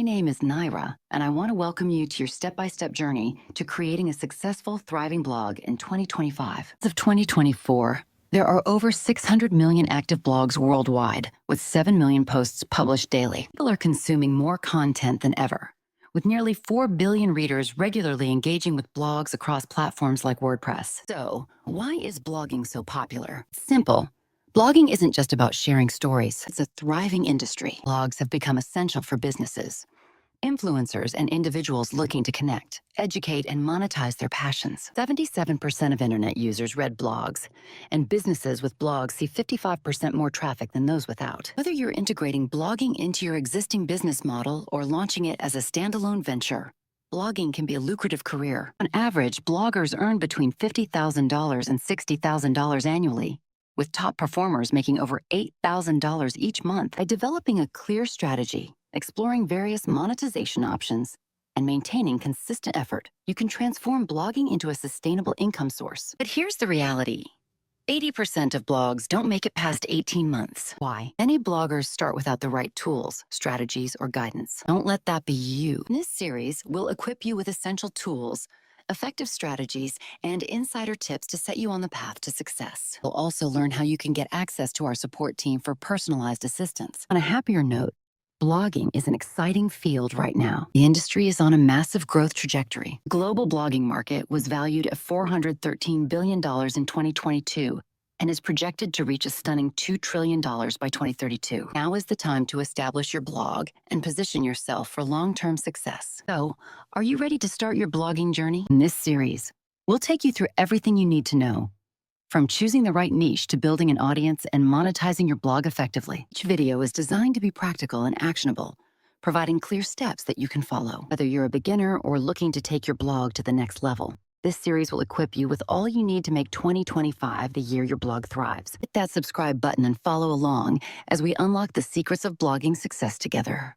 name is Naira, and I want to welcome you to your step-by-step journey to creating a successful, thriving blog in 2025. As of 2024, there are over 600 million active blogs worldwide, with 7 million posts published daily. People are consuming more content than ever, with nearly 4 billion readers regularly engaging with blogs across platforms like WordPress. So, why is blogging so popular? It's simple. Blogging isn't just about sharing stories. It's a thriving industry. Blogs have become essential for businesses, influencers, and individuals looking to connect, educate, and monetize their passions. 77% of internet users read blogs, and businesses with blogs see 55% more traffic than those without. Whether you're integrating blogging into your existing business model or launching it as a standalone venture, blogging can be a lucrative career. On average, bloggers earn between $50,000 and $60,000 annually, with top performers making over $8,000 each month. By developing a clear strategy, exploring various monetization options, and maintaining consistent effort, you can transform blogging into a sustainable income source. But here's the reality. 80% of blogs don't make it past 18 months. Why? Many bloggers start without the right tools, strategies, or guidance. Don't let that be you. In this series, we'll equip you with essential tools, effective strategies, and insider tips to set you on the path to success. You'll also learn how you can get access to our support team for personalized assistance. On a happier note, blogging is an exciting field right now. The industry is on a massive growth trajectory. The global blogging market was valued at $413 billion in 2022 and is projected to reach a stunning $2 trillion by 2032. Now is the time to establish your blog and position yourself for long-term success. So, are you ready to start your blogging journey? In this series, we'll take you through everything you need to know, from choosing the right niche to building an audience and monetizing your blog effectively. Each video is designed to be practical and actionable, providing clear steps that you can follow. Whether you're a beginner or looking to take your blog to the next level, this series will equip you with all you need to make 2025 the year your blog thrives. Hit that subscribe button and follow along as we unlock the secrets of blogging success together.